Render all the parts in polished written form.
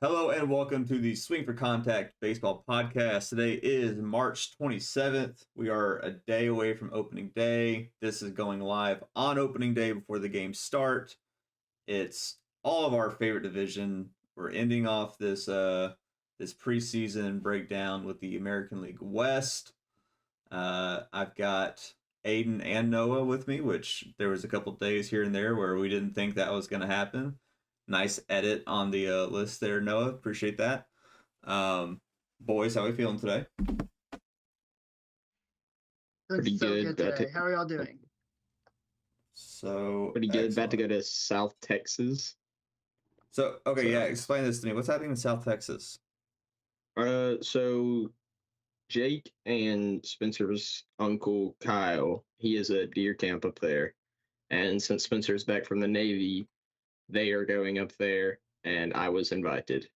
Hello and welcome to the Swing for Contact Baseball Podcast. Today is March 27th. We are a day away from opening day. This is going live on opening day before the games start. It's all of our favorite division. We're ending off this preseason breakdown with the American League West. I've got Aiden and Noah with me, which there was a couple days here and there where we didn't think that was going to happen. Nice edit on the list there, Noah. Appreciate that. Boys, how are we feeling today? Pretty good today. How are y'all doing? So pretty good. About to go to South Texas. Yeah, explain this to me. What's happening in South Texas? So Jake and Spencer's uncle Kyle, he is a deer camp up there, and since Spencer's back from the Navy, they are going up there, and I was invited.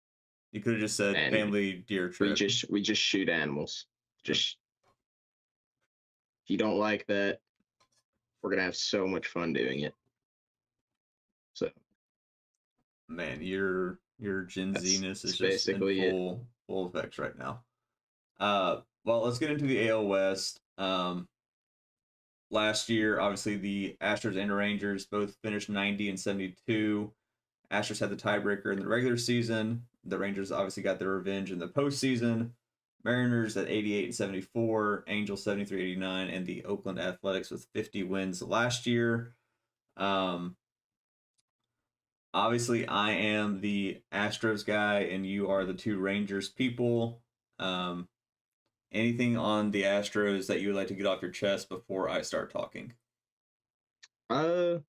You could have just said family deer trip. We just shoot animals. Just if you don't like that, we're gonna have so much fun doing it. So, man, your Gen Z-ness is just in full effect right now. Well, let's get into the AL West. Last year, obviously, the Astros and Rangers both finished 90 and 72. Astros had the tiebreaker in the regular season. The Rangers obviously got their revenge in the postseason. Mariners at 88 and 74, Angels 73 89, and the Oakland Athletics with 50 wins last year. Obviously, I am the Astros guy, and you are the two Rangers people. Anything on the Astros that you would like to get off your chest before I start talking? I've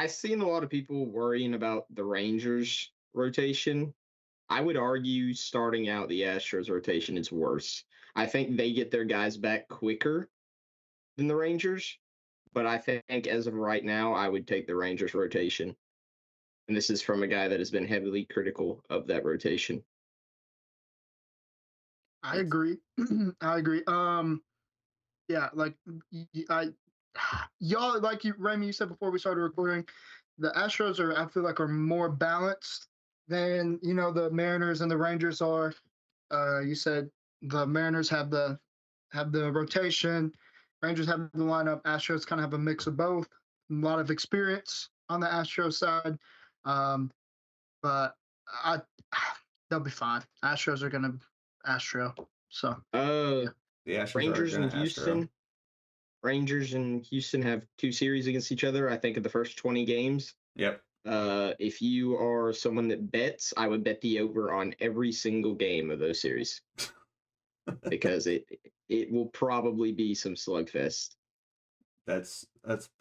seen a lot of people worrying about the Rangers rotation. I would argue starting out the Astros rotation is worse. I think they get their guys back quicker than the Rangers, but I think as of right now, I would take the Rangers rotation. And this is from a guy that has been heavily critical of that rotation. I agree. I agree. Yeah, like y'all, like Remy, you said before we started recording, the Astros I feel like are more balanced than the Mariners and the Rangers are. You said the Mariners have the rotation, Rangers have the lineup. Astros kind of have a mix of both. A lot of experience on the Astros side, but they'll be fine. Astros are gonna Astro. So the Rangers and Houston. Rangers and Houston have two series against each other, I think, in the first 20 games. Yep. If you are someone that bets, I would bet the over on every single game of those series. Because it will probably be some slugfest. That's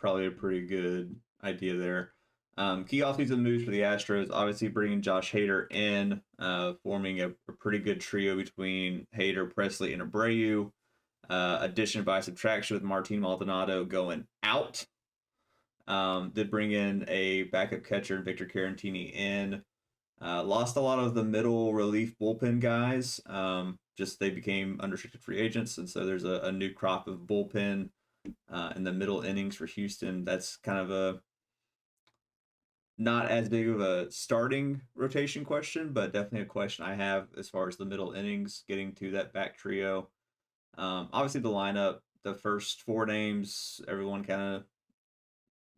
probably a pretty good idea there. Key offseason moves for the Astros, obviously bringing Josh Hader in, forming a pretty good trio between Hader, Presley, and Abreu. Addition by subtraction with Martin Maldonado going out. Did bring in a backup catcher, Victor Caratini, in. Lost a lot of the middle relief bullpen guys. Just they became unrestricted free agents, and so there's a new crop of bullpen in the middle innings for Houston. That's kind of a not as big of a starting rotation question, but definitely a question I have as far as the middle innings, getting to that back trio. Obviously, the lineup, the first four names, everyone kind of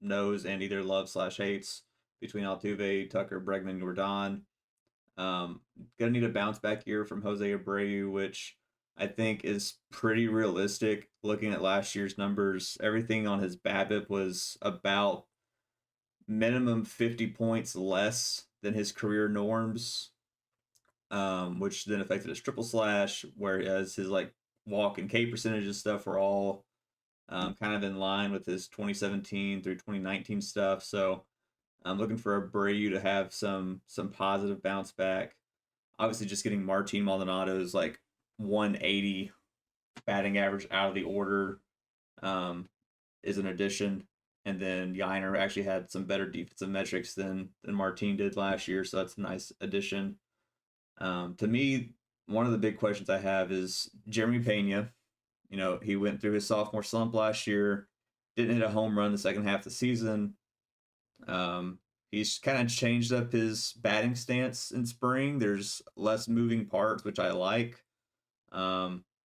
knows and either loves / hates between Altuve, Tucker, Bregman, Gordon. Gonna need a bounce back year from Jose Abreu, which I think is pretty realistic. Looking at last year's numbers, everything on his BABIP was about minimum 50 points less than his career norms, which then affected his triple slash, whereas his walk and K percentages stuff were all kind of in line with his 2017 through 2019 stuff. So I'm looking for Abreu to have some positive bounce back. Obviously, just getting Martin Maldonado's 180 batting average out of the order is an addition. And then Yainer actually had some better defensive metrics than Martin did last year, so that's a nice addition. To me, one of the big questions I have is Jeremy Pena. He went through his sophomore slump last year, didn't hit a home run the second half of the season. He's kind of changed up his batting stance in spring. There's less moving parts, which I like.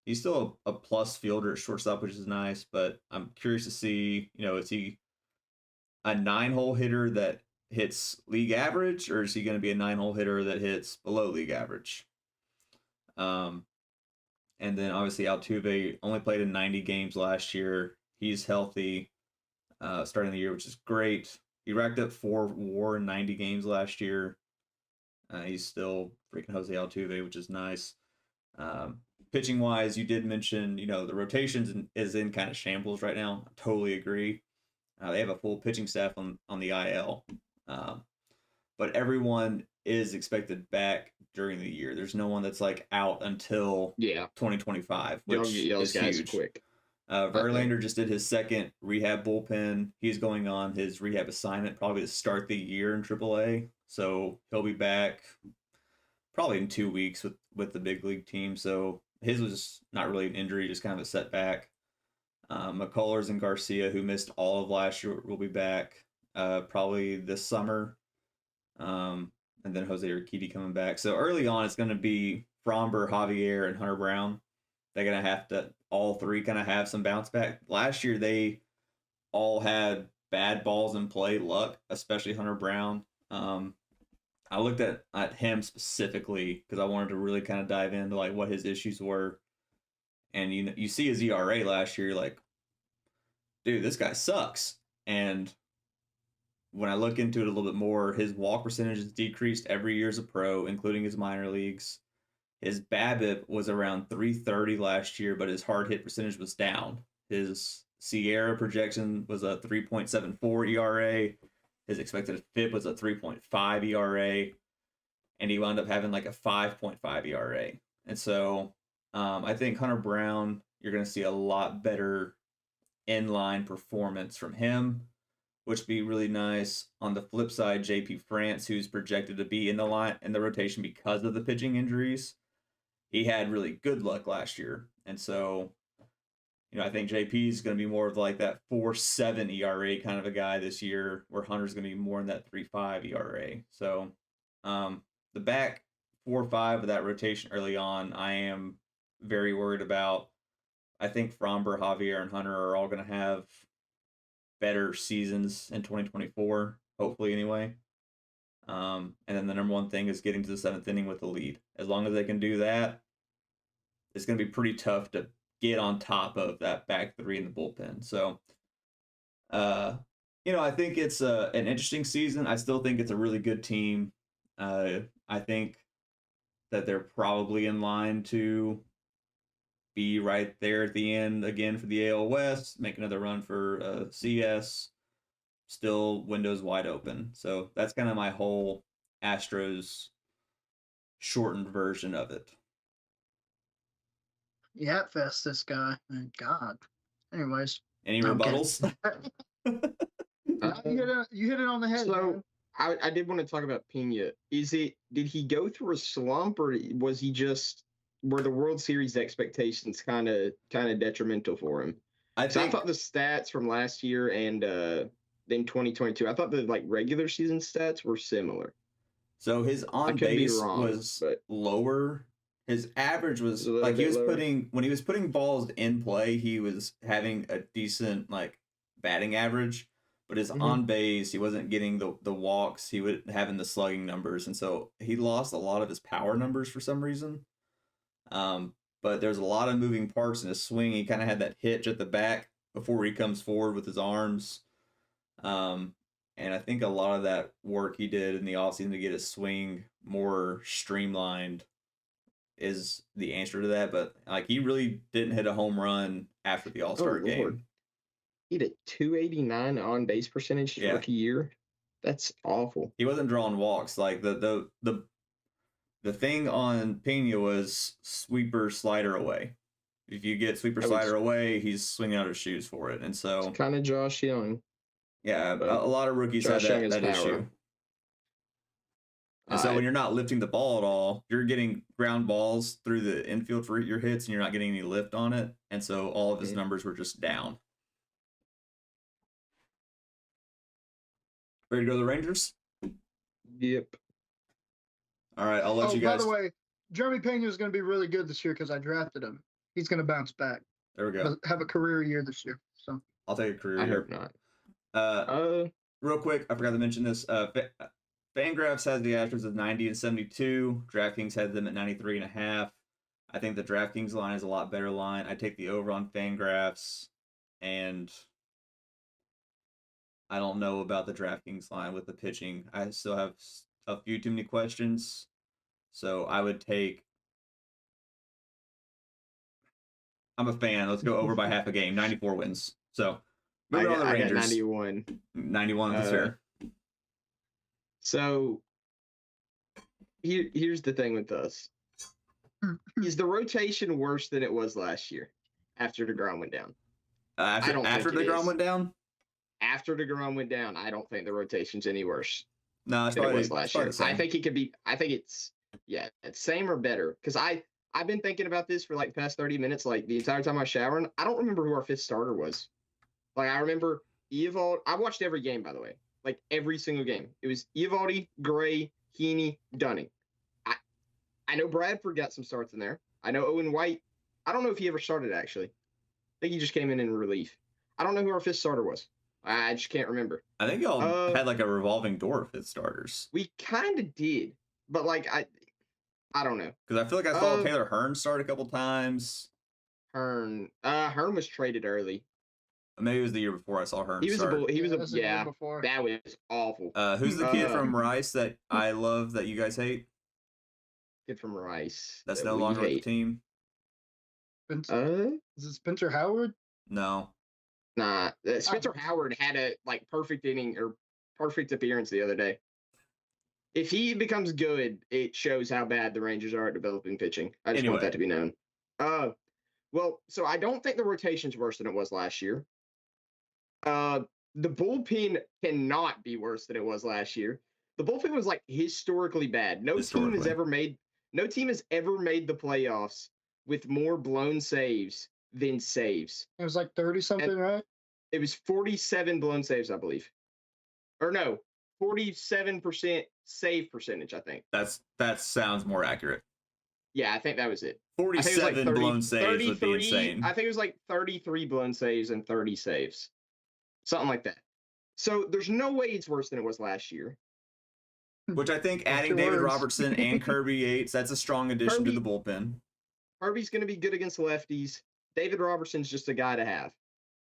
He's still a plus fielder at shortstop, which is nice, but I'm curious to see, is he a 9-hole hitter that hits league average, or is he going to be a 9-hole hitter that hits below league average? Um, and then obviously Altuve only played in 90 games last year. He's healthy, starting the year, which is great. He racked up 4 WAR in 90 games last year. He's still freaking Jose Altuve, which is nice. Pitching wise, you did mention, the rotations is in kind of shambles right now. I totally agree. They have a full pitching staff on the IL, but everyone is expected back during the year. There's no one that's like out until 2025, which is huge. Quick. Verlander just did his second rehab bullpen. He's going on his rehab assignment probably to start the year in AAA, so he'll be back probably in 2 weeks with the big league team. So his was not really an injury, just kind of a setback. McCullers and Garcia, who missed all of last year, will be back probably this summer. And then Jose Urquidy coming back. So early on, it's going to be Fromber, Javier, and Hunter Brown. They're going to have to, all three kind of have some bounce back. Last year, they all had bad balls in play luck, especially Hunter Brown. I looked at him specifically because I wanted to really kind of dive into like what his issues were. And you see his ERA last year, you're like, dude, this guy sucks. And when I look into it a little bit more, his walk percentage has decreased every year as a pro, including his minor leagues. His BABIP was around 330 last year, but his hard hit percentage was down. His Sierra projection was a 3.74 ERA. His expected FIP was a 3.5 ERA. And he wound up having like a 5.5 ERA. And so I think Hunter Brown, you're going to see a lot better inline performance from him, which would be really nice. On the flip side, JP France, who's projected to be in the rotation because of the pitching injuries, he had really good luck last year. And so, I think JP is going to be more of like that 4.7 ERA kind of a guy this year, where Hunter's going to be more in that 3.5 ERA. So the back 4 or 5 of that rotation early on, I am very worried about. I think Fromber, Javier, and Hunter are all going to have better seasons in 2024, hopefully anyway. And then the number one thing is getting to the 7th inning with the lead. As long as they can do that, it's going to be pretty tough to get on top of that back 3 in the bullpen. So, I think it's an interesting season. I still think it's a really good team. I think that they're probably in line to be right there at the end again for the AL West, make another run for CS. Still windows wide open. So that's kind of my whole Astros shortened version of it. Yeah, fest this guy. God. Anyways. Any rebuttals? You hit it on the head. So I did want to talk about Pena. Did he go through a slump, or was he were the World Series expectations kind of detrimental for him? I thought the stats from last year and then 2022, I thought the like regular season stats were similar. So his on base was lower. His average was like when he was putting balls in play, he was having a decent like batting average, but his on base, he wasn't getting the walks. He was having the slugging numbers, and so he lost a lot of his power numbers for some reason. But there's a lot of moving parts in his swing. He kind of had that hitch at the back before he comes forward with his arms. And I think a lot of that work he did in the offseason to get his swing more streamlined is the answer to that. But like he really didn't hit a home run after the All-Star game. He had a 289 on base percentage rookie year. That's awful. He wasn't drawing walks. Like the thing on Pena was sweeper slider away. If you get sweeper slider away, he's swinging out his shoes for it. And so it's kind of Josh Young. Yeah, a lot of rookies have that issue. And so when you're not lifting the ball at all, you're getting ground balls through the infield for your hits, and you're not getting any lift on it. And so all of his numbers were just down. Ready to go to the Rangers? Yep. All right, I'll let Oh, you by guys. the way, Jeremy Pena is going to be really good this year because I drafted him. He's going to bounce back, There we go. have a career year this year. So I'll take a career I year. hope not. Uh, real quick, I forgot to mention this. Fangraphs has the Astros at 90 and 72. DraftKings had them at 93.5. I think the DraftKings line is a lot better line. I take the over on Fangraphs, and I don't know about the DraftKings line with the pitching. I still have a few too many questions, so I would take. I'm a fan. Let's go over by half a game. 94 wins. So moving on to the I got Rangers. 91. 91 is fair. So here's the thing with us. Is the rotation worse than it was last year after DeGrom went down? After DeGrom went down? After DeGrom went down, I don't think the rotation's any worse No, it's than probably, it was last year. I think it could be. I think it's same or better. Because I've been thinking about this for like the past 30 minutes, like the entire time I was showering. I don't remember who our fifth starter was. Like I remember Eovaldi. I watched every game, by the way, like every single game. It was Eovaldi, Gray, Heaney, Dunning. I know Bradford got some starts in there. I know Owen White. I don't know if he ever started, actually. I think he just came in relief. I don't know who our fifth starter was. I just can't remember. I think y'all had like a revolving door of fifth starters. We kind of did, but like I don't know. Because I feel like I saw Taylor Hearn start a couple times. Hearn was traded early. Maybe it was the year before I saw Hearn He was start. that was awful. Who's the kid from Rice that I love that you guys hate? Kid from Rice. That's no longer with the team. Is it Spencer Howard? No. Nah. Spencer Howard had a perfect inning or perfect appearance the other day. If he becomes good, it shows how bad the Rangers are at developing pitching. I just want that to be known. Well, so I don't think the rotation's worse than it was last year. The bullpen cannot be worse than it was last year. The bullpen was historically bad. No team has ever made the playoffs with more blown saves than saves. It was 30 something, right? It was 47 blown saves, I believe. Or no, 47% save percentage, I think. That sounds more accurate. Yeah, I think that was it. 47 blown saves would be insane. I think it was 33 blown saves and 30 saves. Something like that. So there's no way it's worse than it was last year. Which I think adding David Robertson and Kirby Yates, that's a strong addition to the bullpen. Kirby's going to be good against lefties. David Robertson's just a guy to have.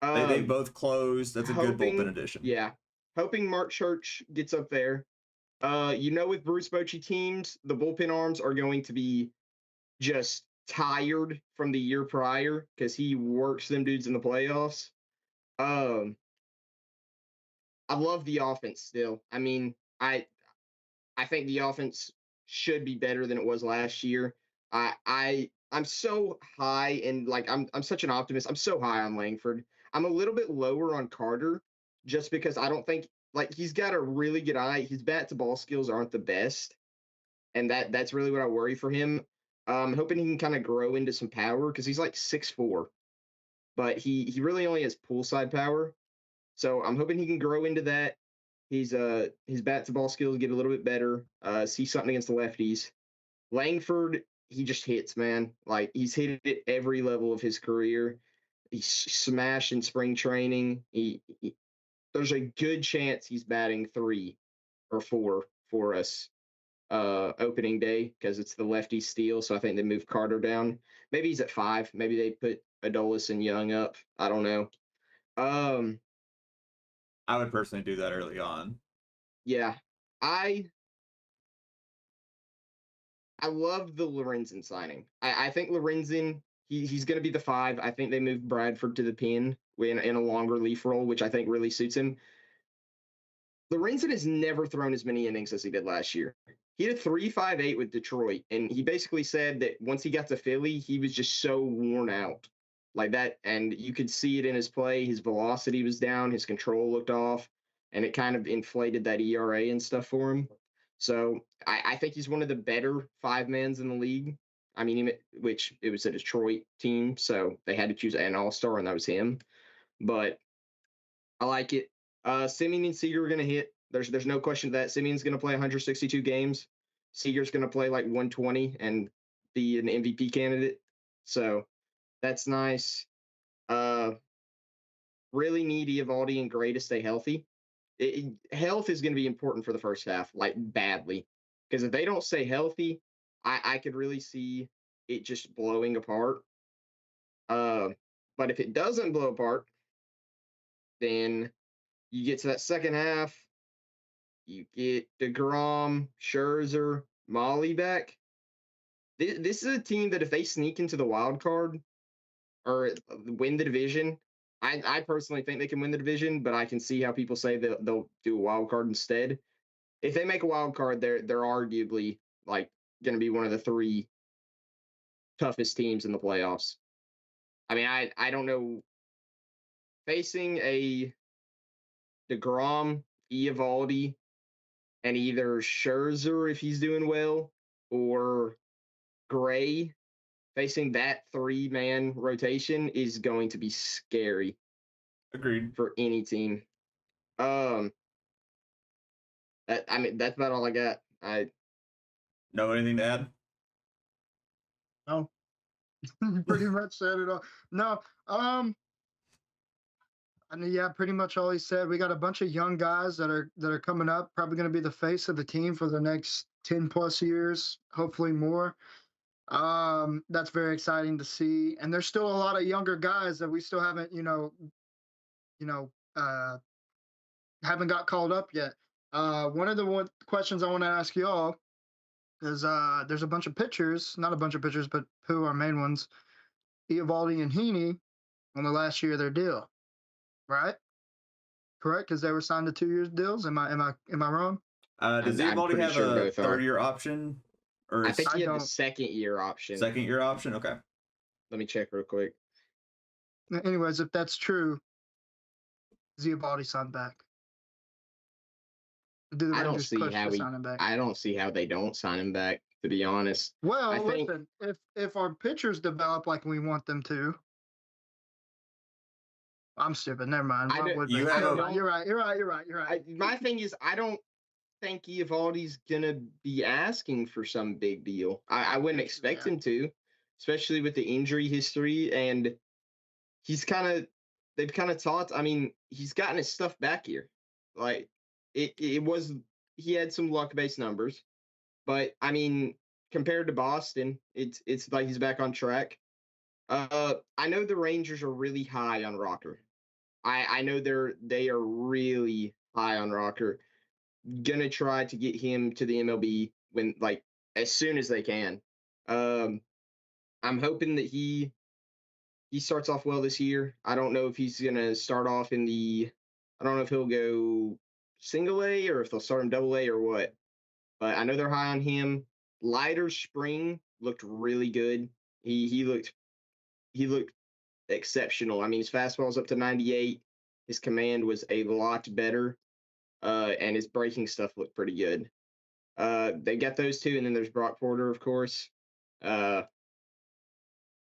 They both closed. That's a good bullpen addition. Yeah. Hoping Mark Church gets up there. With Bruce Bochy teams, the bullpen arms are going to be just tired from the year prior because he works them dudes in the playoffs. I love the offense still. I mean, I think the offense should be better than it was last year. I'm so high and I'm such an optimist. I'm so high on Langford. I'm a little bit lower on Carter just because I don't think he's got a really good eye. His bat to ball skills aren't the best. And that's really what I worry for him. I'm hoping he can kind of grow into some power because he's 6'4", but he really only has poolside power. So I'm hoping he can grow into that. His bat to ball skills get a little bit better. See something against the lefties. Langford, he just hits, man. He's hit at every level of his career. He's smashed in spring training. There's a good chance he's batting 3 or 4 for us opening day because it's the lefty steal. So I think they move Carter down. Maybe he's at 5. Maybe they put Adolis and Young up. I don't know. I would personally do that early on. Yeah. I love the Lorenzen signing. I think Lorenzen, he's going to be the 5. I think they moved Bradford to the pin in a long relief role, which I think really suits him. Lorenzen has never thrown as many innings as he did last year. He had a 3.58 with Detroit, and he basically said that once he got to Philly, he was just so worn out like that, and you could see it in his play. His velocity was down, his control looked off, and it kind of inflated that ERA and stuff for him. So I think he's one of the better 5-mans in the league. I mean, which it was a Detroit team, so they had to choose an all-star, and that was him. But I like it. Simeon and Seager are going to hit. There's no question that Simeon's going to play 162 games. Seager's going to play like 120 and be an MVP candidate. So that's nice. Really need Eovaldi and Gray to stay healthy. Health is going to be important for the first half, like badly, because if they don't stay healthy, I could really see it just blowing apart. But if it doesn't blow apart, then you get to that second half, you get DeGrom, Scherzer, Molly back. This is a team that if they sneak into the wild card or win the division, I personally think they can win the division, but I can see how people say they'll do a wild card instead. If they make a wild card, they're arguably like going to be one of the 3 toughest teams in the playoffs. I mean, I don't know. Facing a DeGrom, Eovaldi, and either Scherzer if he's doing well, or Gray, facing that 3-man rotation is going to be scary Agreed. for any team. I mean, that's about all I got. No, anything to add? No, pretty much said it all. No, I mean, yeah, pretty much all he said. We got a bunch of young guys that are coming up, probably going to be the face of the team for the next 10 plus years, hopefully more. That's very exciting to see. And there's still a lot of younger guys that we still haven't, haven't got called up yet. One of the questions I want to ask y'all is there's a bunch of pitchers, not a bunch of pitchers, but who are main ones, Eovaldi and Heaney on the last year of their deal, right? Correct, because they were signed to 2 years deals. Am I wrong? Does I'm Eovaldi pretty have sure a both are. third-year option? Or I think he had the don't- second-year option. second-year option? Okay. Let me check real quick. Anyways, if that's true, Eovaldi signed back. Do the I don't Rangers see push how to he. sign him back? I don't see how they don't sign him back. To be honest, Well, I think- listen, if our pitchers develop like we want them to, I'm stupid. Never mind. I Why don't- would you they? have Never a- mind. You're right. my thing is, I don't think Eovaldi's gonna be asking for some big deal. I wouldn't expect him to, especially with the injury history, and they've kind of taught. I mean, he's gotten his stuff back here. Like he had some luck-based numbers, but I mean, compared to Boston, it's like he's back on track. I know the Rangers are really high on Rocker. I know they are really high on Rocker. Gonna try to get him to the MLB when as soon as they can. I'm hoping that he starts off well this year. I don't know if he's gonna start off in I don't know if he'll go single A or if they'll start him double A or what. But I know they're high on him. Leiter spring looked really good. He looked exceptional. I mean, his fastball's up to 98. His command was a lot better, and his breaking stuff looked pretty good. They got those 2, and then there's Brock Porter, of course.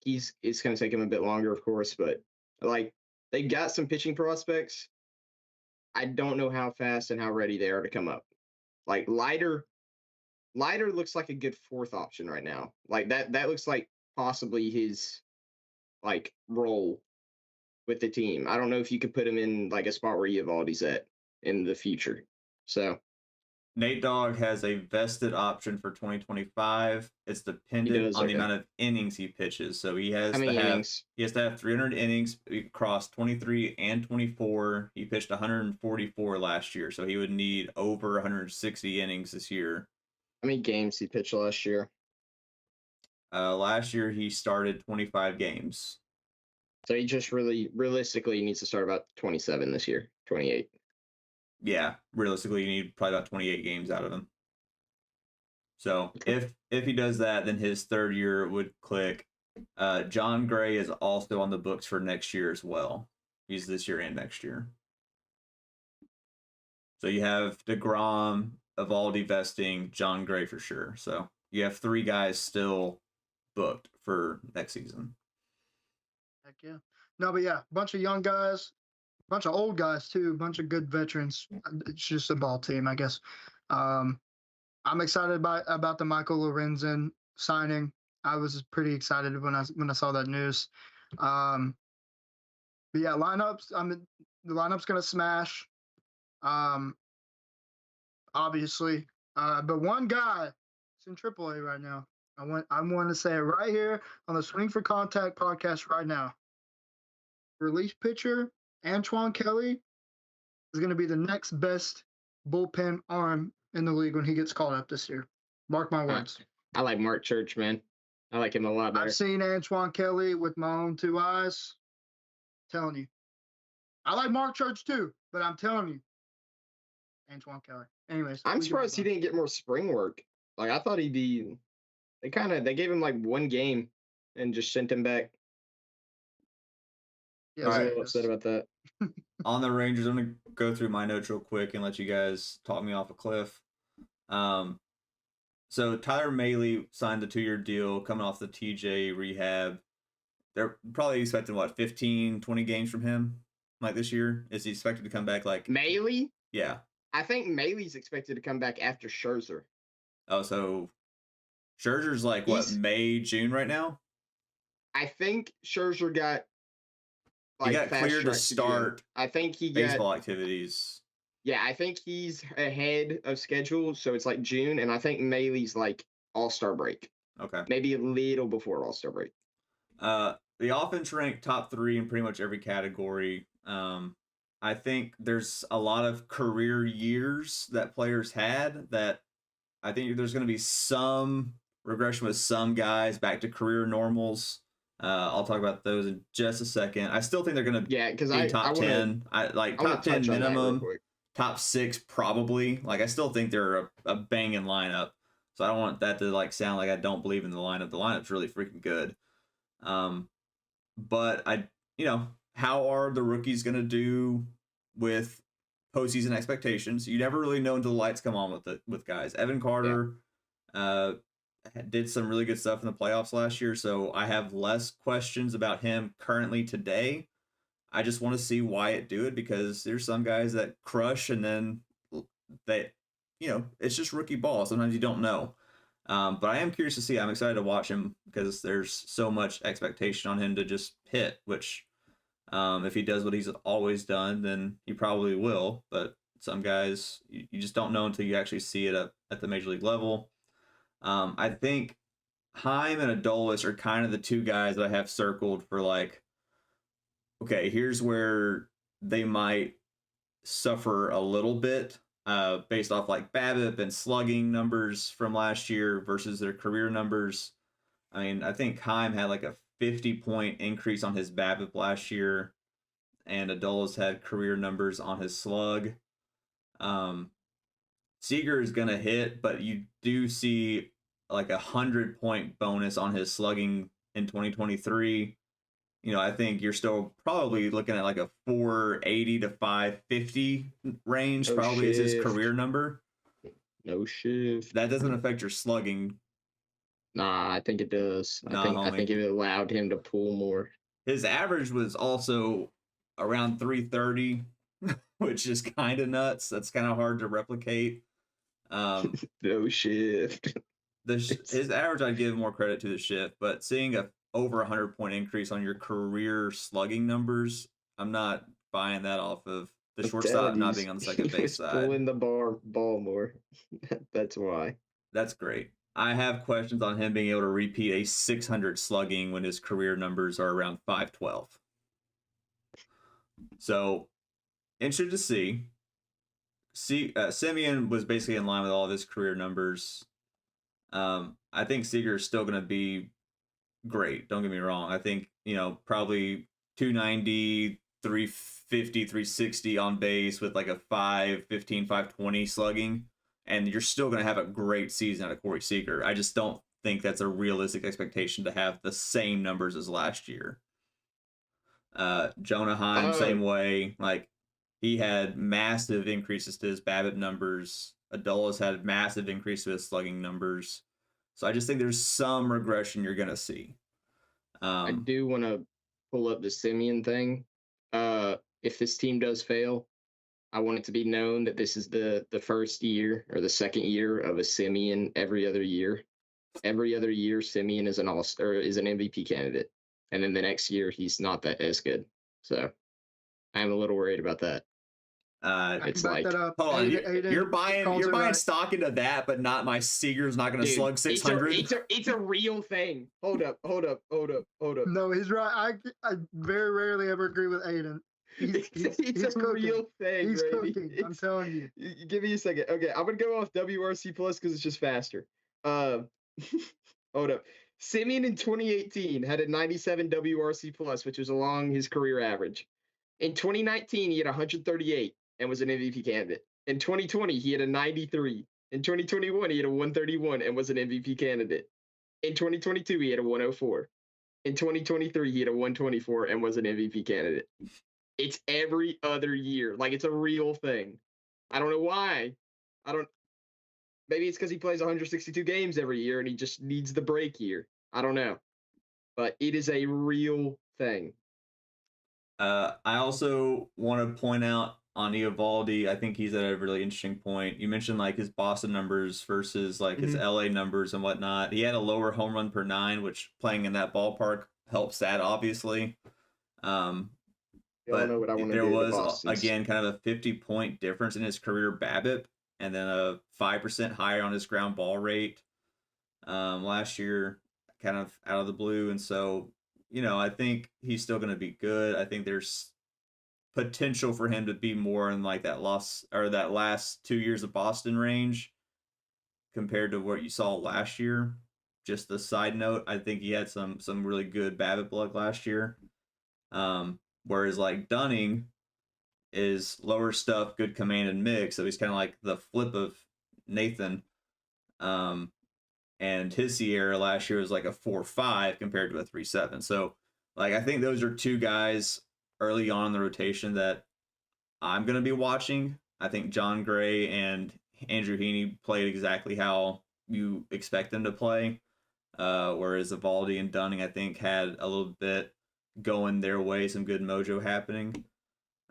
It's going to take him a bit longer, of course, but they got some pitching prospects. I don't know how fast and how ready they are to come up. Like Leiter looks like a good 4th option right now. Like that looks like possibly his role with the team. I don't know if you could put him in a spot where Eovaldi's at in the future. So Nate Dogg has a vested option for 2025. It's dependent on the amount of innings he pitches. So he has how many innings? He has to have 300 innings across 23 and 24. He pitched 144 last year, so he would need over 160 innings this year. How many games he pitched last year? Last year he started 25 games. So he just realistically needs to start about 27 this year, 28. Yeah, realistically, you need probably about 28 games out of him. So if he does that, then his 3rd year would click. John Gray is also on the books for next year as well. He's this year and next year. So you have DeGrom, Eovaldi vesting, John Gray for sure. So you have 3 guys still booked for next season. Heck yeah. No, but yeah, bunch of young guys. bunch of old guys too, a bunch of good veterans. It's just a ball team, I guess. Um, I'm excited about the Michael Lorenzen signing. I was pretty excited when I saw that news. But yeah, lineups. I mean, the lineup's gonna smash. Um, obviously. But one guy is in AAA right now. I want to say it right here on the Swing for Contact podcast right now. Relief pitcher Antoine Kelly is going to be the next best bullpen arm in the league when he gets called up this year. Mark my words. I like Mark Church, man. I like him a lot better. I've seen Antoine Kelly with my own two eyes. Telling you. I like Mark Church too, but I'm telling you. Antoine Kelly. Anyways. I'm surprised he didn't get more spring work. Like, I thought he'd be. They gave him like one game and just sent him back. Yeah, I was a Alright. little upset about that. On the Rangers, I'm gonna go through my notes real quick and let you guys talk me off a cliff. So Tyler Mahle signed the 2-year deal coming off the TJ rehab. They're probably expecting, 15, 20 games from him, like this year? Is he expected to come back like... Mahle? Yeah. I think Maile's expected to come back after Scherzer. Oh, so Scherzer's like, May, June right now? I think Scherzer got... He got cleared to fast-tracked start June. I think he got... baseball activities. Yeah, I think he's ahead of schedule, so it's like June, and I think Maile's like All-Star break. Okay. Maybe a little before All-Star break. The offense ranked top 3 in pretty much every category. I think there's a lot of career years that players had that I think there's going to be some regression with some guys back to career normals. I'll talk about those in just a second. I still think they're going to be top 10. Top 10 minimum, top 6 probably. Like, I still think they're a banging lineup. So I don't want that to like sound like I don't believe in the lineup. The lineup's really freaking good. But how are the rookies going to do with postseason expectations? You never really know until the lights come on with guys. Evan Carter did some really good stuff in the playoffs last year, so I have less questions about him currently today. I just want to see Wyatt do it because there's some guys that crush and then it's just rookie ball. Sometimes you don't know. But I am curious to see. I'm excited to watch him because there's so much expectation on him to just hit, which if he does what he's always done, then he probably will. But some guys, you just don't know until you actually see it at the major league level. I think Heim and Adolis are kind of the two guys that I have circled for like, okay, here's where they might suffer a little bit. Based off like BABIP and slugging numbers from last year versus their career numbers. I mean, I think Heim had like a 50-point increase on his BABIP last year, and Adolis had career numbers on his slug. Seager is gonna hit, but you do see like 100-point bonus on his slugging in 2023. I think you're still probably looking at like a 480 to 550 range, is his career number. No shift. That doesn't affect your slugging. Nah, I think it does. I think it allowed him to pull more. His average was also around 330, which is kind of nuts. That's kind of hard to replicate. No shift. His average, I'd give more credit to the shift, but seeing a over 100-point increase on your career slugging numbers, I'm not buying that off of the shortstop not being on the second base side. Pulling the ball more. That's why. That's great. I have questions on him being able to repeat a 600 slugging when his career numbers are around 512. So, interested to see. Simeon was basically in line with all of his career numbers. I think Seager is still going to be great. Don't get me wrong. I think, probably 290, 350, 360 on base with like a 515, 520 slugging. And you're still going to have a great season out of Corey Seager. I just don't think that's a realistic expectation to have the same numbers as last year. Jonah Heim, same way. Like, he had massive increases to his BABIP numbers. Adolis had massive increase to his slugging numbers. So I just think there's some regression you're going to see. I do want to pull up the Simeon thing. if this team does fail, I want it to be known that this is the first year or the second year of a Simeon every other year. Every other year, Simeon is an MVP candidate, and then the next year he's not that as good. So I'm a little worried about that. I can It's back like, that up. Hold on, Aiden you're buying calls it right. stock into that, but not my Seager's not going to dude, slug 600. It's a real thing. Hold up. No, he's right. I very rarely ever agree with Aiden. It's a cooking. real thing. He's Brady. cooking. I'm telling you. Give me a second. Okay, I'm gonna go off WRC plus because it's just faster. Hold up. Simeon in 2018 had a 97 WRC plus, which was along his career average. In 2019, he had 138 and was an MVP candidate. In 2020, he had a 93. In 2021, he had a 131 and was an MVP candidate. In 2022, he had a 104. In 2023, he had a 124 and was an MVP candidate. It's every other year. Like, it's a real thing. I don't know why. Maybe it's because he plays 162 games every year and he just needs the break year. I don't know. But it is a real thing. I also want to point out on Eovaldi, I think he's at a really interesting point. You mentioned like his Boston numbers versus like his LA numbers and whatnot. He had a lower home run per 9, which playing in that ballpark helps that obviously. But there was again kind of a 50-point difference in his career BABIP, and then a 5% higher on his ground ball rate last year, kind of out of the blue. And so, I think he's still going to be good. I think there's potential for him to be more in like that last 2 years of Boston range compared to what you saw last year. Just a side note, I think he had some really good BABIP luck last year. Whereas like Dunning is lower stuff, good command and mix. So he's kind of like the flip of Nathan. And his Sierra last year was like a 4.5 compared to a 3.7. So like, I think those are two guys early on in the rotation that I'm going to be watching. I think John Gray and Andrew Heaney played exactly how you expect them to play. Whereas Eovaldi and Dunning, I think, had a little bit going their way, some good mojo happening.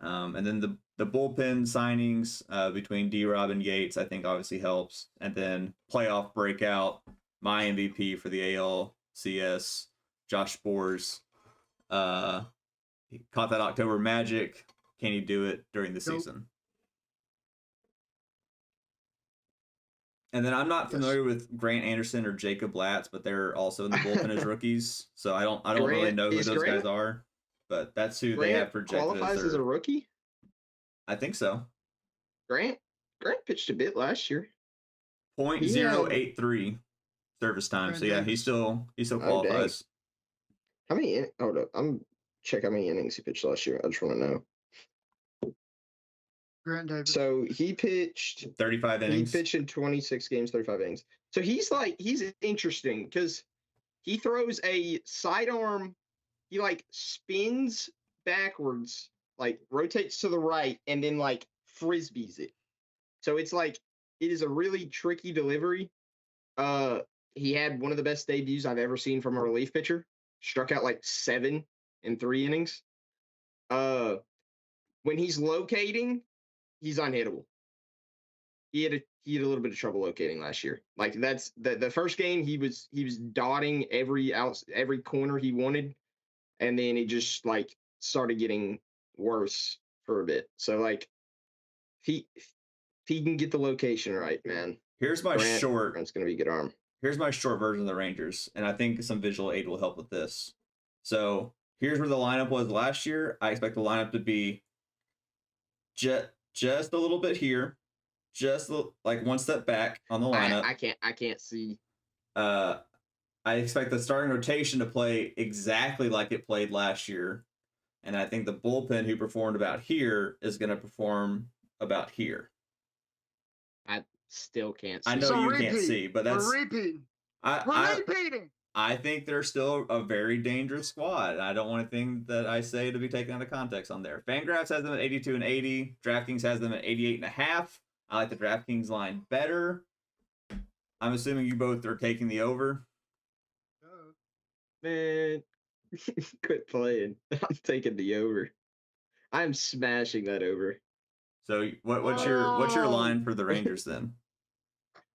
And then the bullpen signings between D-Rob and Yates, I think obviously helps. And then playoff breakout, my MVP for the ALCS, Josh Sborz. He caught that October magic. Can he do it during the season? And then I'm not familiar with Grant Anderson or Jacob Latz, but they're also in the bullpen as rookies. So I don't really know who those guys are. But that's who they have projected. Qualifies as a rookie? I think so. Grant pitched a bit last year. .083 service time. So yeah, he still qualifies. How many? Hold up, I'm check how many innings he pitched last year. I just want to know. Grant Davis. So he pitched 35 innings. He pitched in 26 games, 35 innings. So he's interesting because he throws a sidearm. He like spins backwards, like rotates to the right, and then like frisbees it. So it's like it is a really tricky delivery. He had one of the best debuts I've ever seen from a relief pitcher. Struck out like 7 in 3 innings. When he's locating, he's unhittable. He had a little bit of trouble locating last year. Like that's the first game he was dotting every corner he wanted, and then it just like started getting worse for a bit. So like if he can get the location right, man. Grant's gonna be a good arm. Here's my short version of the Rangers, and I think some visual aid will help with this. So here's where the lineup was last year. I expect the lineup to be just a little bit here, like one step back on the lineup. I can't see. I expect the starting rotation to play exactly like it played last year, and I think the bullpen who performed about here is going to perform about here. I still can't see. I know you can't see, but that's repeating. I think they're still a very dangerous squad. I don't want anything that I say to be taken out of context on there. Fangraphs has them at 82 and 80. DraftKings has them at 88.5. I like the DraftKings line better. I'm assuming you both are taking the over. Man, quit playing. I'm taking the over. I'm smashing that over. So what's your Oh. line for the Rangers then?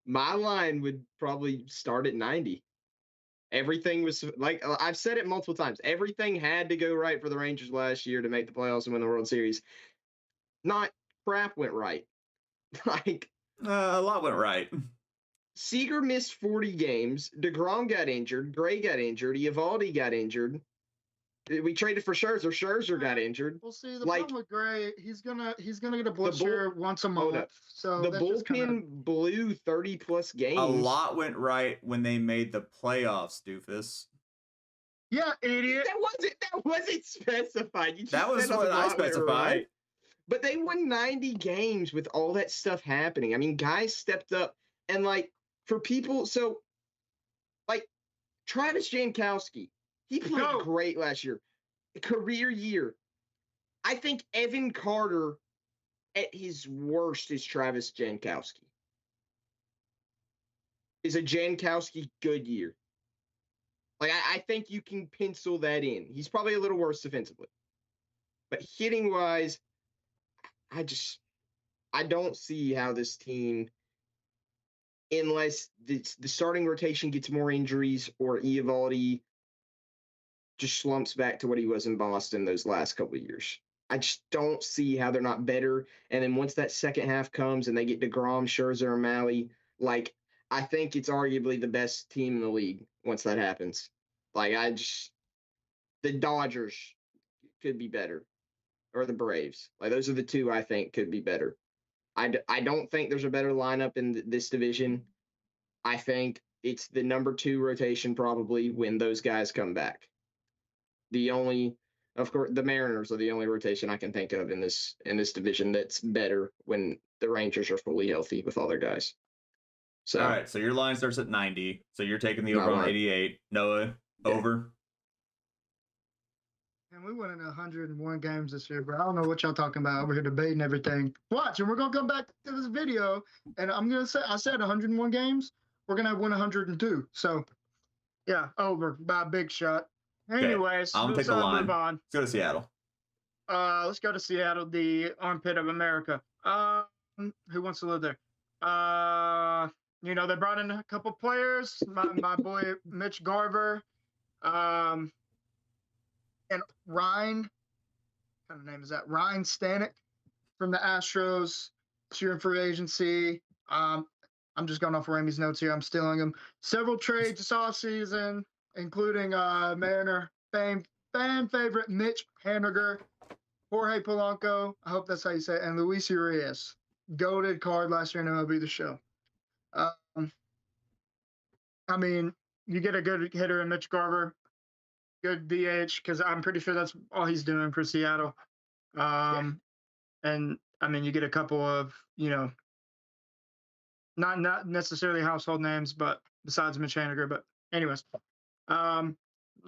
My line would probably start at 90. Everything was like I've said it multiple times. Everything had to go right for the Rangers last year to make the playoffs and win the World Series. Not crap went right. Like A lot went right. Seager missed 40 games. DeGrom got injured. Gray got injured. Eovaldi got injured. We traded for Scherzer. Scherzer got injured. We'll see. The Like- problem with Gray, he's gonna get a blood sugar once a hold month. up. So The that's just bullpen kinda, blew 30 plus games. A lot went right when they made the playoffs, doofus. yeah, idiot. That wasn't specified. You just That was said a what I lot went specified. right. But they won 90 games with all that stuff happening. I mean, guys stepped up and like for people, so like Travis Jankowski, he played Go. great last year. Career year. I think Evan Carter at his worst is Travis Jankowski. Is a Jankowski good year? Like I think you can pencil that in. He's probably a little worse defensively. But hitting wise, I don't see how this team, unless the starting rotation gets more injuries or Eovaldi just slumps back to what he was in Boston those last couple of years. I just don't see how they're not better. And then once that second half comes and they get DeGrom, Scherzer, and Malley, like I think it's arguably the best team in the league once that happens. Like the Dodgers could be better, or the Braves. Like those are the two I think could be better. I don't think there's a better lineup in this division. I think it's the number 2 rotation probably when those guys come back. Of course, the Mariners are the only rotation I can think of in this division that's better when the Rangers are fully healthy with all their guys. So All right, so your line starts at 90. So you're taking the My over on line. 88. Noah, Yeah. over. And we went in 101 games this year, bro. I don't know what y'all talking about over here debating everything. Watch, and we're gonna come back to this video, and I'm gonna say I said 101 games. We're gonna win 102. So, yeah, over by a big shot. Anyways, I'm gonna let's take the line. move on. Let's go to Seattle. Let's go to Seattle, the armpit of America. Who wants to live there? They brought in a couple players. My boy Mitch Garver, and Ryan. What kind of name is that? Ryan Stanek from the Astros. Cheering free agency. I'm just going off Ramey's notes here. I'm stealing them. Several trades this offseason, including Mariner fan favorite Mitch Haniger, Jorge Polanco, I hope that's how you say it, and Luis Urias. Goated card last year in MLB The Show. I mean, you get a good hitter in Mitch Garver, good DH, because I'm pretty sure that's all he's doing for Seattle. And, I mean, you get a couple of, not necessarily household names, but besides Mitch Haniger. But anyways, not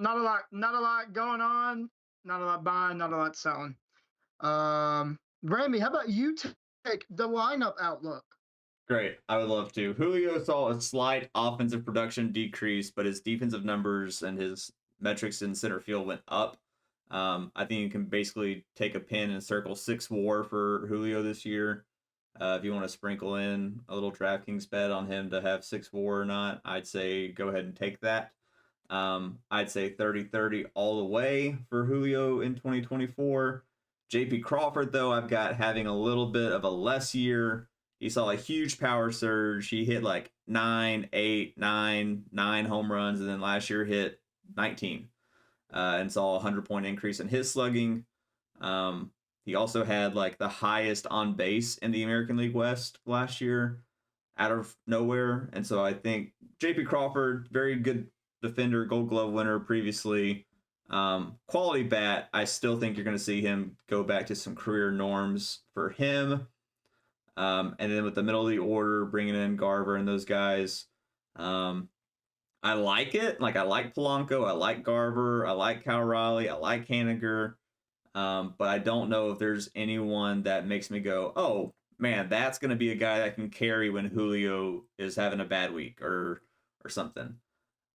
a lot going on, not a lot buying, not a lot selling. Ramey, how about you take the lineup outlook? Great. I would love to. Julio saw a slight offensive production decrease, but his defensive numbers and his metrics in center field went up. I think you can basically take a pin and circle 6 WAR for Julio this year. If you want to sprinkle in a little DraftKings bet on him to have 6 WAR or not, I'd say go ahead and take that. I'd say 30-30 all the way for Julio in 2024. JP Crawford, though, I've got having a little bit of a less year. He saw a huge power surge. He hit like 9 home runs, and then last year hit 19 and saw a 100-point increase in his slugging. He also had like the highest on base in the American League West last year out of nowhere. And so I think JP Crawford, very good defender, Gold Glove winner previously. Quality bat. I still think you're going to see him go back to some career norms for him. And then with the middle of the order, bringing in Garver and those guys, I like it. Like, I like Polanco, I like Garver, I like Cal Raleigh, I like Haniger, but I don't know if there's anyone that makes me go, oh, man, that's going to be a guy that can carry when Julio is having a bad week or something.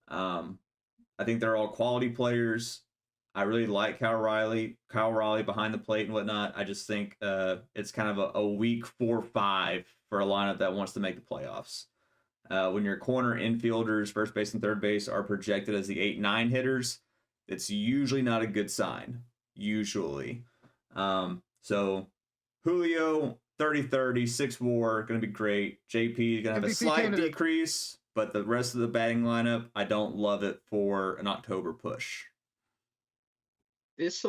I think they're all quality players. I really like Kyle Riley behind the plate and whatnot. I just think it's kind of a weak 4-5 for a lineup that wants to make the playoffs. When your corner infielders, first base and third base, are projected as the 8-9 hitters, it's usually not a good sign. Usually. So Julio, 30-30, 6 WAR, going to be great. JP is going to have a MVP slight candidate. decrease, but the rest of the batting lineup, I don't love it for an October push. This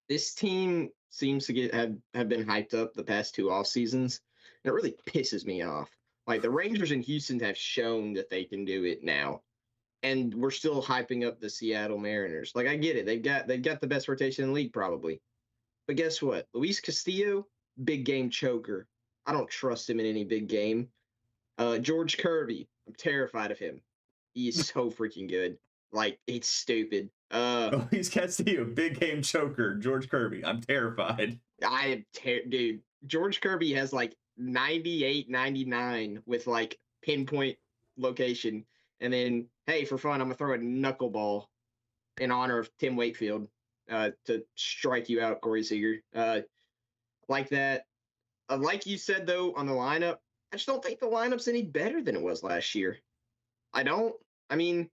this team seems to have been hyped up the past 2 off seasons, and it really pisses me off. Like the Rangers and Houston have shown that they can do it now, and we're still hyping up the Seattle Mariners. Like I get it, they've got the best rotation in the league probably, but guess what? Luis Castillo, big game choker. I don't trust him in any big game. George Kirby, I'm terrified of him. He is so freaking good. Like it's stupid. Luis Castillo, big game choker. George Kirby, I'm terrified. Dude. George Kirby has like 98, 99 with like pinpoint location, and then hey, for fun, I'm gonna throw a knuckleball in honor of Tim Wakefield to strike you out, Corey Seager. Like that. Like you said though on the lineup, I just don't think the lineup's any better than it was last year. I don't. I mean,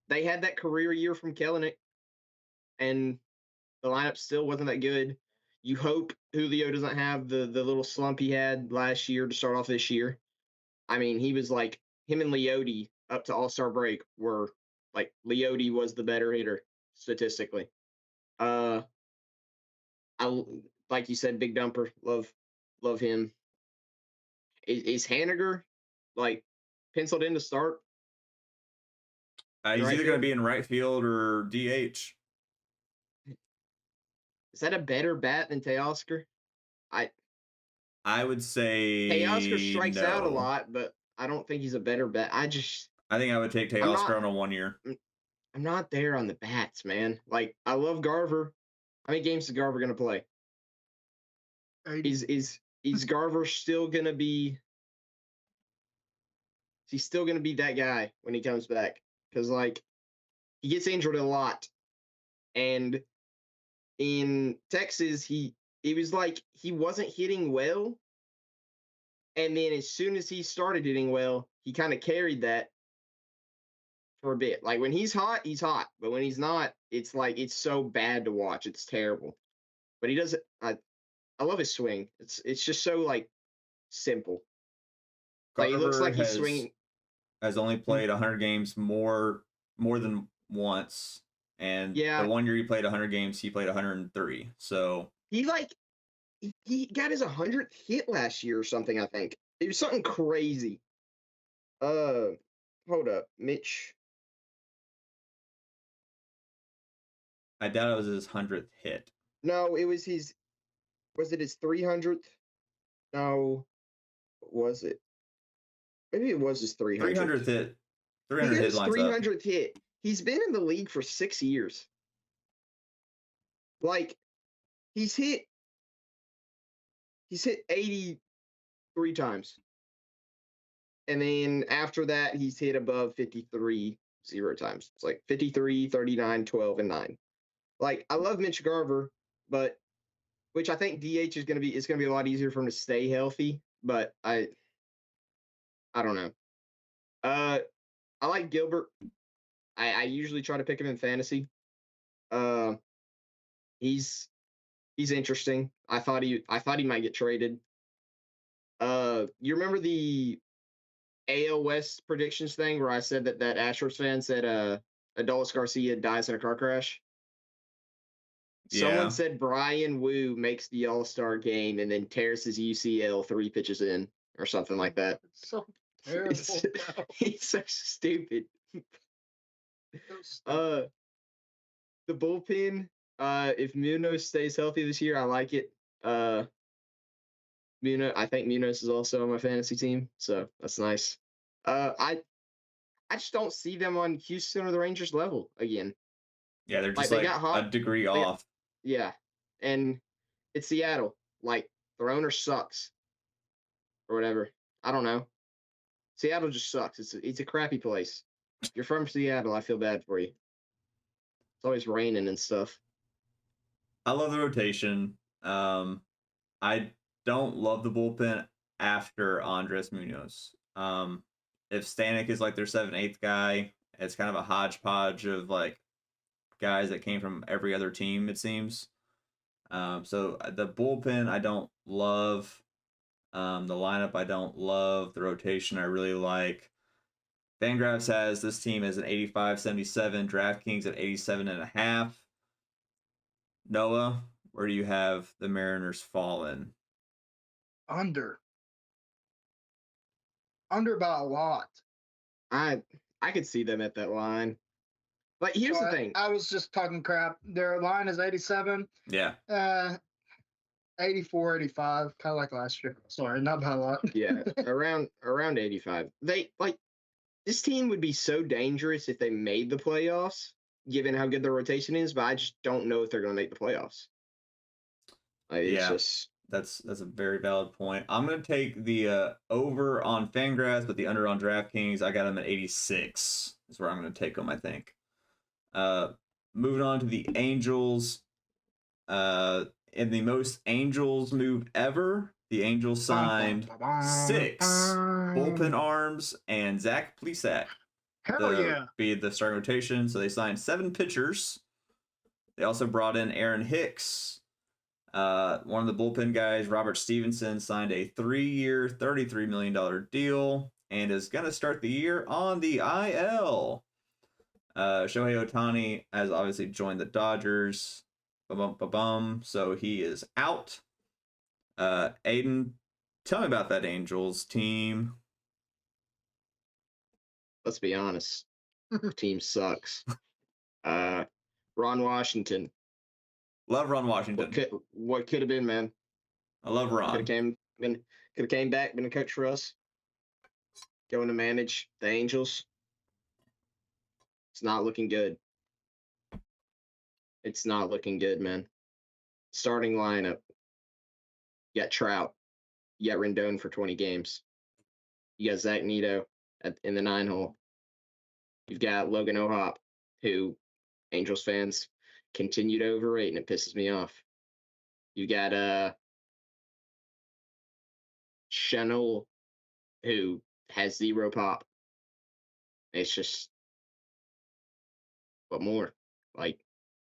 they had that career year from Kelenic, and the lineup still wasn't that good. You hope Julio doesn't have the little slump he had last year to start off this year. I mean, he was like him and Leote up to All-Star break were like Leote was the better hitter statistically. I like you said, Big Dumper, love him. Is Haniger like penciled in to start? He's Right either going to field? be in right field or DH. Is that a better bat than Teoscar? I would say Teoscar strikes out a no. lot, but I don't think he's a better bat. I think I would take I'm not Teoscar on a 1 year. I'm not there on the bats, man. Like I love Garver. How many games is Garver gonna play? 80. Is Garver still gonna be? Is he still gonna be that guy when he comes back? Because like he gets injured a lot, and in Texas it was like he wasn't hitting well, and then as soon as he started hitting well, he kind of carried that for a bit. Like when he's hot, but when he's not, it's like it's so bad to watch. It's terrible. But he does it. I love his swing. It's just so like simple. Like it looks Garver like he's swinging. has only played 100 games more than once, and Yeah, the 1 year he played 100 games, he played 103. So he like he got his 100th hit last year or something. I think it was something crazy. Hold up, Mitch. I doubt it was his 100th hit. No, it was his. Was it his 300th? No, was it? Maybe it was his 300th. 300th hit. He 300 got hit his lines up. 300th hit. He's been in the league for 6 years. Like he's hit 83 times. And then after that, he's hit above 53 0 times. It's like 53, 39, 12, and 9. Like I love Mitch Garver, but which I think DH is gonna be a lot easier for him to stay healthy, but I don't know. I like Gilbert. I usually try to pick him in fantasy. Uh he's interesting. I thought he might get traded. You remember the AL West predictions thing where I said that Astros fan said Adolis Garcia dies in a car crash? Yeah. Someone said Brian Wu makes the All-Star game and then tears his UCL 3 pitches in or something like that. It's so terrible. It's so stupid. The bullpen, if Munoz stays healthy this year, I like it. I think Munoz is also on my fantasy team, so that's nice. I just don't see them on Houston or the Rangers level again. Yeah, they're just they like got hot. a degree off. Yeah, and it's Seattle. Like their owner sucks or whatever. I don't know. Seattle just sucks. It's a crappy place. If you're from Seattle, I feel bad for you. It's always raining and stuff. I love the rotation. I don't love the bullpen after Andres Munoz. If Stanek is like their 7th, 8th guy, it's kind of a hodgepodge of like guys that came from every other team, it seems. So the bullpen I don't love. The lineup I don't love. The rotation I really like. Fangraphs has this team as an 85-77, DraftKings at 87.5. Noah, where do you have the Mariners fallen? Under by a lot. I could see them at that line. Like, here's the thing. I was just talking crap. Their line is 87. Yeah. 84, 85, kind of like last year. Sorry, not by a lot. Yeah, around 85. This team would be so dangerous if they made the playoffs, given how good the rotation is, but I just don't know if they're going to make the playoffs. That's a very valid point. I'm going to take the over on Fangraphs, but the under on DraftKings. I got them at 86 is where I'm going to take them, I think. Moving on to the Angels. In the most Angels move ever, the Angels signed 6 bullpen arms and Zach Plesac Hell be the starting rotation. So they signed 7 pitchers. They also brought in Aaron Hicks. One of the bullpen guys, Robert Stevenson, signed a 3-year, $33 million deal and is going to start the year on the IL. Shohei Ohtani has obviously joined the Dodgers. So he is out. Aiden, tell me about that Angels team. Let's be honest. The team sucks. Ron Washington. Love Ron Washington. What could have been, man? I love Ron. Could have came back, been a coach for us. Going to manage the Angels. It's not looking good. It's not looking good, man. Starting lineup. You got Trout. You got Rendon for 20 games. You got Zach Neto in the 9-hole. You've got Logan O'Hoppe, who Angels fans continue to overrate, and it pisses me off. You got Chanel, who has 0 pop. It's just, what more? Like,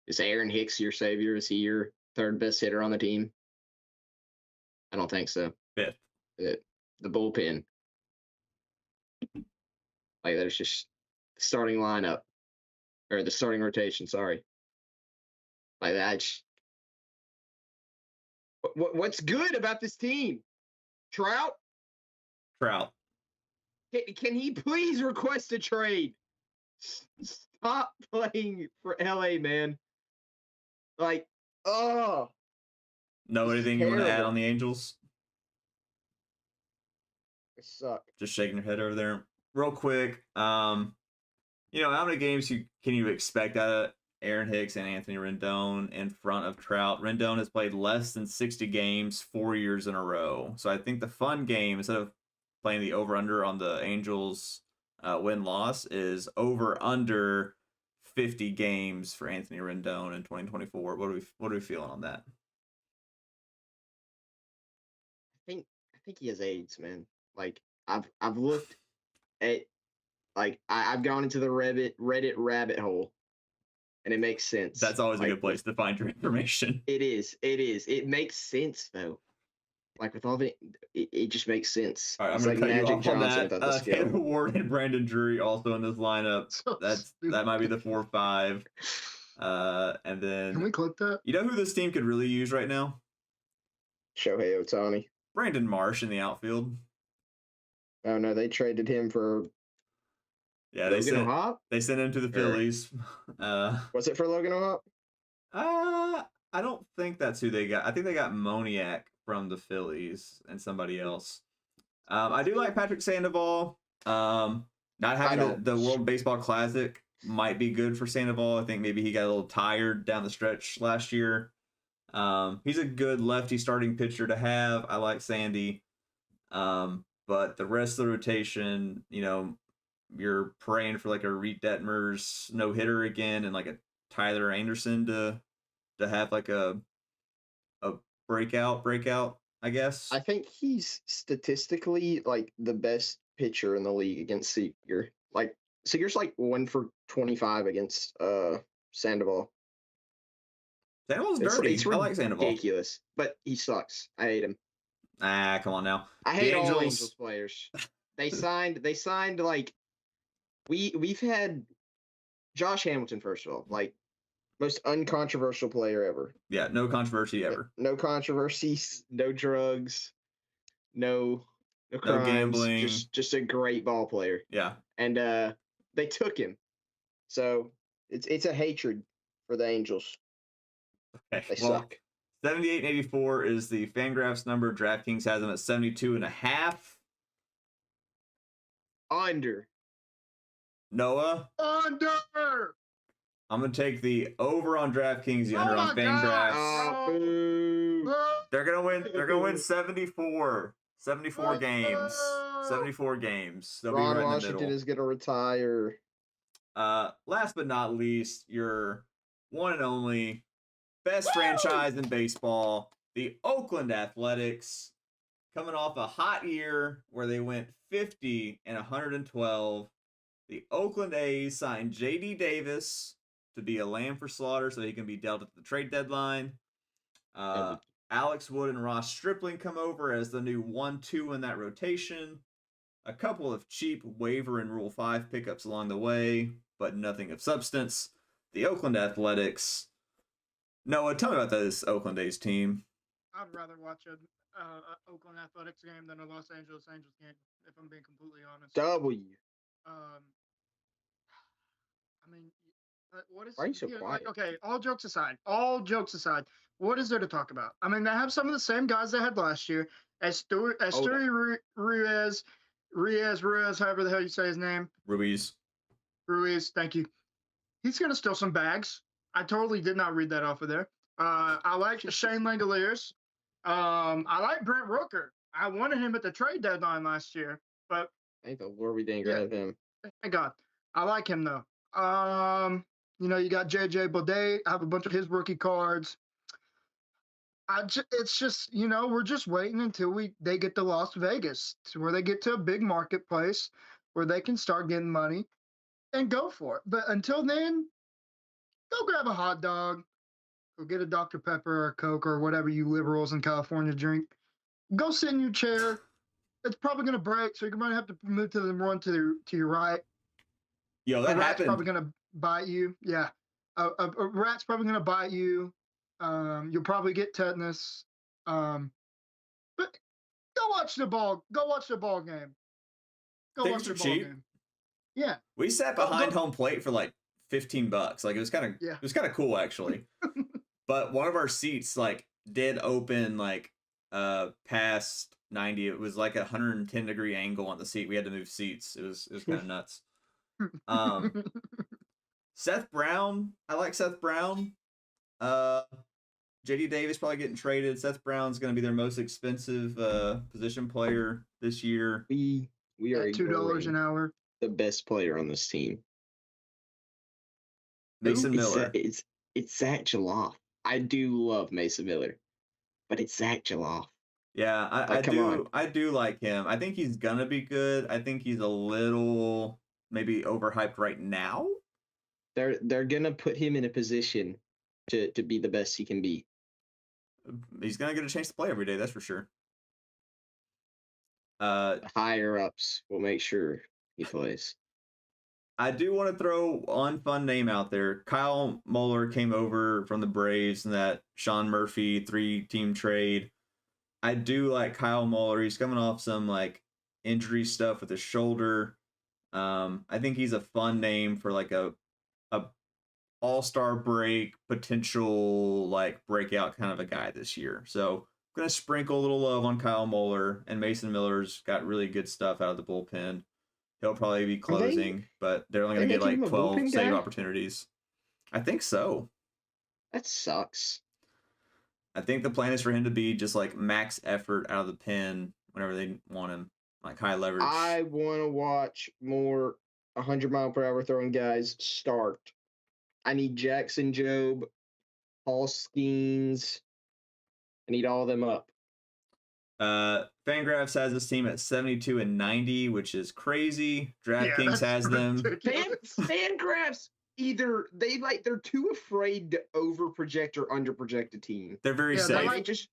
is Aaron Hicks your savior? Is he your 3rd best hitter on the team? I don't think so. 5th. The bullpen. Like, there's just the starting lineup. Or the starting rotation, sorry. Like, that's... What's good about this team? Trout? Can he please request a trade? Stop playing for LA, man. Like, oh. No, anything you want to add on the Angels? They suck. Just shaking your head over there. Real quick, how many games can you expect out of Aaron Hicks and Anthony Rendon in front of Trout? Rendon has played less than 60 games 4 years in a row. So I think the fun game, instead of playing the over-under on the Angels win-loss, is over-under 50 games for Anthony Rendon in 2024. What are we feeling on that? I think he has AIDS, man. Like, I've looked at, like, I've gone into the Reddit rabbit hole, and it makes sense. That's always a good place to find your information. It is. It makes sense, though. Like, with all it just makes sense. All right, I'm going to cut you off on that. Taylor Ward and Brandon Drury also in this lineup. That might be the 4-5. And then... Can we click that? You know who this team could really use right now? Shohei Ohtani. Brandon Marsh in the outfield. Oh, no, they traded him for... Yeah, they sent him to the Phillies. Was it for Logan O'Hoppe? I don't think that's who they got. I think they got Moniak from the Phillies and somebody else. I do like Patrick Sandoval. Not having the World Baseball Classic might be good for Sandoval. I think maybe he got a little tired down the stretch last year. He's a good lefty starting pitcher to have. I like Sandy. But the rest of the rotation, you're praying for like a Reed Detmers no-hitter again and like a Tyler Anderson to have like a breakout, I guess. I think he's statistically like the best pitcher in the league against Seager. Like Seager's like 1 for 25 against Sandoval. Sandoval's It's dirty. it's I like Sandoval. ridiculous, but he sucks. I hate him. Ah, come on now. I The hate all Angels. Angels players. They signed like we've had Josh Hamilton, first of all, like most uncontroversial player ever. Yeah, no controversy ever. No controversies, no drugs, no crimes, gambling. just a great ball player. Yeah. And they took him. So it's a hatred for the Angels. Okay. They Well, suck. 78 and 84 is the Fangraphs number. DraftKings has them at 72.5. Under. Noah, Under. I'm gonna take the over on DraftKings, the Oh under my on God. Fangraphs. Oh, boo. Bro. They're gonna win. They're gonna win 74. 74 Oh. games. 74 games. They'll Ron be right in the Washington middle. is gonna retire. Last but not least, your one and only best franchise in baseball, the Oakland Athletics, coming off a hot year where they went 50 and 112. The Oakland A's signed J.D. Davis to be a lamb for slaughter so he can be dealt at the trade deadline. Alex Wood and Ross Stripling come over as the new 1-2 in that rotation. A couple of cheap waiver and Rule 5 pickups along the way, but nothing of substance. The Oakland Athletics. Noah, tell me about this Oakland A's team. I'd rather watch a Oakland Athletics game than a Los Angeles Angels game, if I'm being completely honest. W. I mean, what is? Why are you so like, quiet? okay, all jokes aside, what is there to talk about? I mean, they have some of the same guys they had last year. Esteury Ruiz, however the hell you say his name. Ruiz. Thank you. He's gonna steal some bags. I totally did not read that off of there. I like Shane Langoliers. I like Brent Rooker. I wanted him at the trade deadline last year, but Thank the Lord we didn't grab him. thank God. I like him though. You got JJ Baudet. I have a bunch of his rookie cards. It's just, we're just waiting until they get to Las Vegas, to where they get to a big marketplace where they can start getting money and go for it. But until then, go grab a hot dog, go get a Dr. Pepper or a Coke or whatever you liberals in California drink. Go sit in your chair. It's probably going to break, so you're going to have to move to the one to your right. Yo, that a rat's happened. probably going to bite you. Yeah. A rat's probably going to bite you. You'll probably get tetanus. But go watch the ball. Go watch the ball game. Tickets are cheap. Yeah. We sat behind home plate for like $15. Like it was kind of cool actually. But one of our seats like did open like past 90. It was like a 110-degree angle on the seat. We had to move seats. It was kind of nuts. Seth Brown. I like Seth Brown. JD Davis probably getting traded. Seth Brown's going to be their most expensive position player this year. We are at $2 an hour. The best player on this team. Mason Miller. It's Zach Jaloff. I do love Mason Miller, but it's Zach Jaloff. Yeah, I do like him. I think he's gonna be good. I think he's a little maybe overhyped right now. They're gonna put him in a position to be the best he can be. He's gonna get a chance to play every day, that's for sure. The higher ups will make sure he plays. I do want to throw one fun name out there. Kyle Muller came over from the Braves in that Sean Murphy 3-team trade. I do like Kyle Muller. He's coming off some like injury stuff with his shoulder. I think he's a fun name for like a all-star break potential like breakout kind of a guy this year. So I'm gonna sprinkle a little love on Kyle Muller, and Mason Miller's got really good stuff out of the bullpen. He'll probably be closing, but they're only going to get like 12 save opportunities. I think so. That sucks. I think the plan is for him to be just like max effort out of the pen whenever they want him, like high leverage. I want to watch more 100-mile-per-hour throwing guys start. I need Jackson Job, Paul Skeens. I need all of them up. Fangraphs has this team at 72 and 90, which is crazy. DraftKings that's has them. ridiculous. Fangraphs either they're too afraid to overproject or underproject a team. They're very Yeah, safe. they're They like- just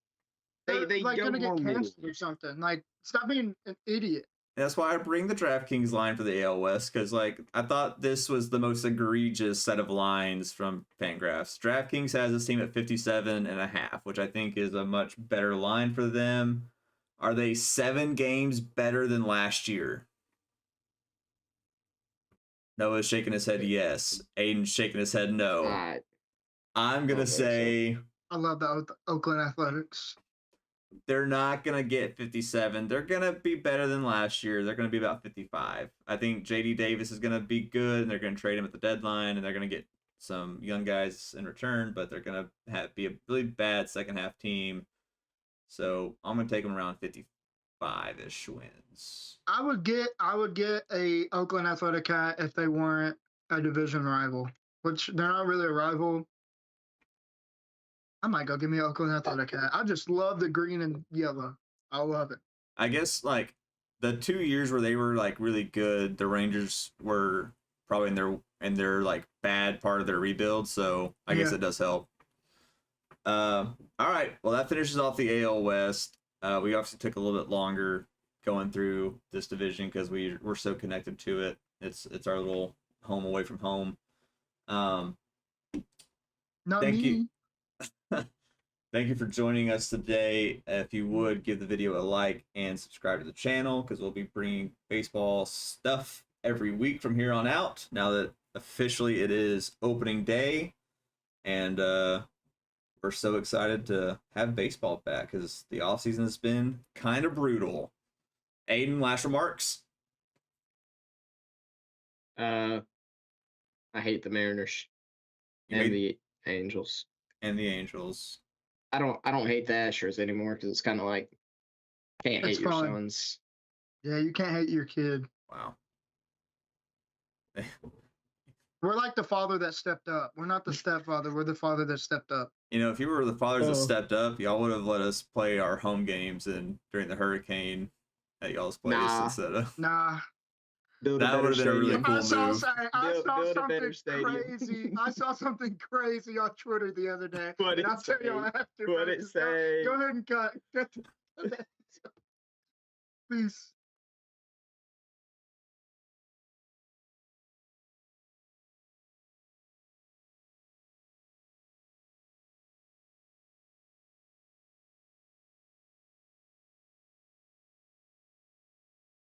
They're, they like go gonna more get middle. canceled or something. Like, stop being an idiot. That's why I bring the DraftKings line for the AL West, because like I thought this was the most egregious set of lines from Fangraphs. DraftKings has this team at 57.5, which I think is a much better line for them. Are they 7 games better than last year? Noah's shaking his head yes. Aiden's shaking his head no. I'm gonna don't think so. say I love the Oakland Athletics. they're not going to get 57. They're going to be better than last year. They're going to be about 55. I think JD Davis is going to be good, and they're going to trade him at the deadline, and they're going to get some young guys in return, but they're going to be a really bad second half team. So I'm going to take them around 55-ish wins. I would get a Oakland Athletic hat if they weren't a division rival, which they're not really a rival. I might go give me an Oakland Athletic hat. I just love the green and yellow. I love it. I guess like the 2 years where they were like really good, the Rangers were probably in their like bad part of their rebuild, so I guess Yeah. it does help. All right, well that finishes off the AL West. We obviously took a little bit longer going through this division because we're so connected to it. It's our little home away from home. Not Thank me. you. Thank you for joining us today. If you would, give the video a like and subscribe to the channel because we'll be bringing baseball stuff every week from here on out. Now that officially it is opening day, and we're so excited to have baseball back because the offseason has been kind of brutal. Aiden, last remarks? I hate the Mariners You and made- the Angels. and the Angels. I don't hate the Astros anymore because it's kind of like can't It's hate your fun. sons. Yeah, you can't hate your kid. Wow. We're like the father that stepped up. We're not the stepfather. We're the father that stepped up. You know, if you were the fathers that Oh. stepped up, y'all would have let us play our home games and during the hurricane at y'all's place Nah. instead of. Nah. Build That better would've been a really stadium. cool I saw, move. I Build- saw build a better something stadium. crazy. I saw something crazy on Twitter the other day. What'd And it I'll tell you say? after. What'd man. it Just say? Go ahead and cut. Peace.